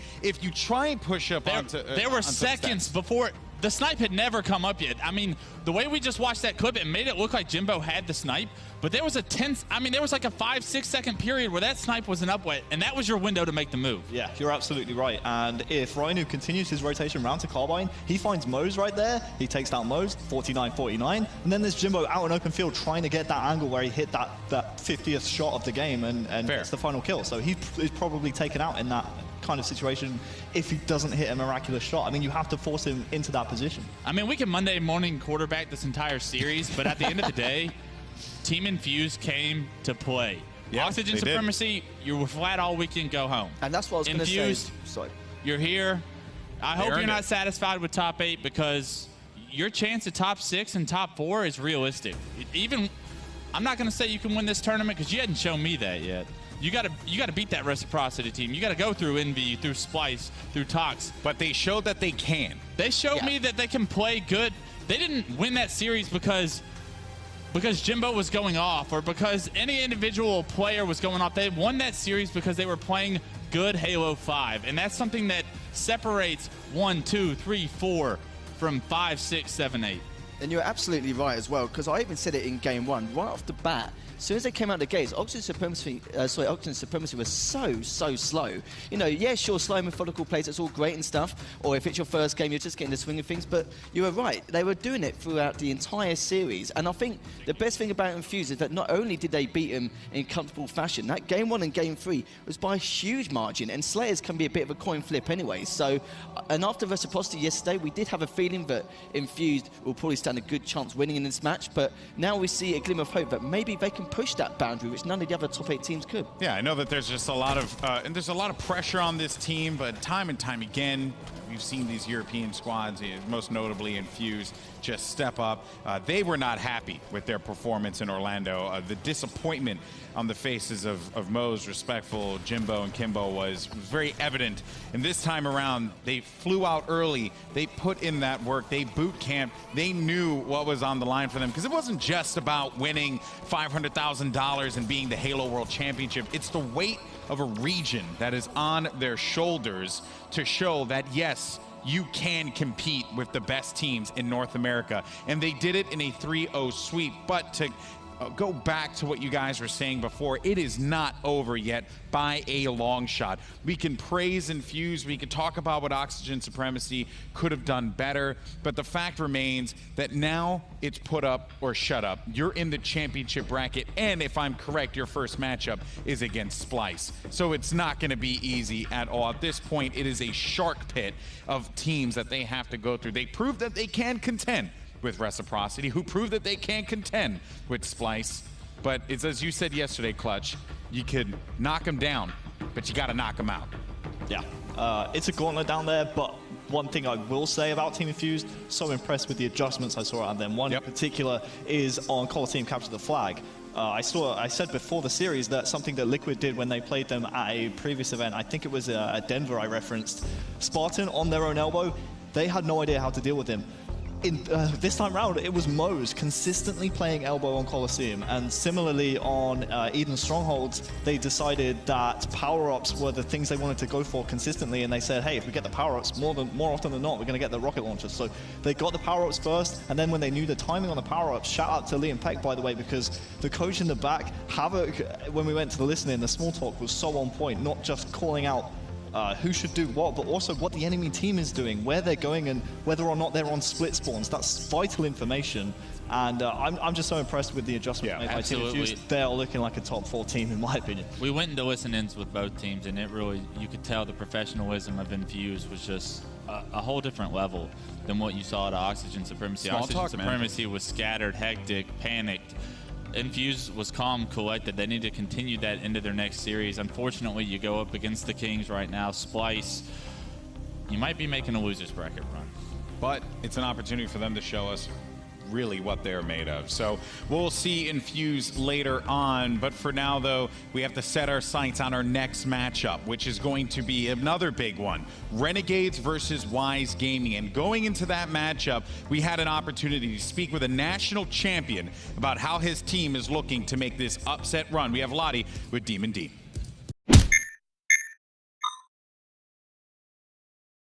I: try and push up onto
L: there were seconds before the snipe had never come up yet. I mean, the way we just watched that clip, it made it look like Jimbo had the snipe, but there was there was like a 5-6 second period where that snipe wasn't up yet, and that was your window to make the move.
K: Yeah, you're absolutely right. And if Ryanoob continues his rotation round to carbine, he finds Mo's right there. He takes down Mo's, 49-49, and then there's Jimbo out in open field trying to get that angle where he hit that 50th shot of the game and gets the final kill. So he's probably taken out in that kind of situation if he doesn't hit a miraculous shot. I mean, you have to force him into that position.
L: I mean, we can Monday morning quarterback this entire series, but at the end of the day, Team Infused came to play. Yeah, Oxygen Supremacy, you were flat all weekend, go home.
J: And that's what I was going to say. Sorry.
L: You're here. I hope you're not satisfied with top 8, because your chance at top 6 and top 4 is realistic. I'm not going to say you can win this tournament, because you hadn't shown me that yet. You got to beat that Reciprocity team. You got to go through Envy, through Splice, through Tox.
I: But they showed that they can.
L: They showed me that they can play good. They didn't win that series because Jimbo was going off or because any individual player was going off. They won that series because they were playing good Halo 5. And that's something that separates 1, 2, 3, 4 from 5, 6, 7, 8.
J: And you're absolutely right as well, because I even said it in game 1, right off the bat. soon as they came out the gates, Oxygen Supremacy was so slow. You know, yeah, sure, slow methodical plays, that's all great and stuff. Or if it's your first game, you're just getting the swing of things. But you were right, they were doing it throughout the entire series. And I think the best thing about Infused is that not only did they beat them in comfortable fashion, that game 1 and game 3 was by a huge margin. And Slayers can be a bit of a coin flip anyway. So, and after Reciprocity yesterday, we did have a feeling that Infused will probably stand a good chance winning in this match. But now we see a glimmer of hope that maybe they can push that boundary, which none of the other top 8 teams could.
I: Yeah, I know that there's just a lot of and there's a lot of pressure on this team, but time and time again, we've seen these European squads, most notably Infused, just step up. They were not happy with their performance in Orlando. The disappointment on the faces of Mo's respectful Jimbo and Kimbo was very evident. And this time around, they flew out early. They put in that work. They boot camped. They knew what was on the line for them, because it wasn't just about winning $500,000 and being the Halo World Championship. It's the weight of a region that is on their shoulders to show that, yes, you can compete with the best teams in North America. And they did it in a 3-0 sweep. But to go back to what you guys were saying before, it is not over yet by a long shot. We can praise Infused, we can talk about what Oxygen Supremacy could have done better, but the fact remains that now it's put up or shut up. You're in the championship bracket, and if I'm correct, your first matchup is against Splice. So it's not going to be easy at all. At this point, it is a shark pit of teams that they have to go through. They proved that they can contend with Reciprocity, who proved that they can contend with Splice. But it's as you said yesterday, Clutch, you could knock them down, but you got to knock them out.
K: Yeah, it's a gauntlet down there, but one thing I will say about Team Infused, so impressed with the adjustments I saw out of them. One in particular is on Coliseum Capture the Flag. I said before the series that something that Liquid did when they played them at a previous event, I think it was at Denver I referenced, Spartan on their own elbow, they had no idea how to deal with him. This time round, it was Mo's consistently playing elbow on Coliseum, and similarly on Eden Strongholds, they decided that power-ups were the things they wanted to go for consistently, and they said, hey, if we get the power-ups, more often than not, we're going to get the rocket launchers. So they got the power-ups first, and then when they knew the timing on the power-ups, shout out to Liam Peck, by the way, because the coach in the back, Havoc, when we went to the listening, the small talk was so on point, not just calling out who should do what, but also what the enemy team is doing, where they're going, and whether or not they're on split spawns. That's vital information, and I'm just so impressed with the adjustment made by Team Infused. They're looking like a top 4 team, in my opinion.
L: We went into listen-ins with both teams, and it really, you could tell the professionalism of Infused was just a whole different level than what you saw at Oxygen Supremacy. Oxygen Supremacy was scattered, hectic, panicked. Infused was calm, collected. They need to continue that into their next series. Unfortunately, you go up against the Kings right now. Splice, you might be making a loser's bracket run.
I: But it's an opportunity for them to show us really what they're made of. So we'll see Infused later on, but for now though, we have to set our sights on our next matchup, which is going to be another big one, Renegades versus Wise Gaming. And going into that matchup, we had an opportunity to speak with a national champion about how his team is looking to make this upset run. We have Lottie with Demon D.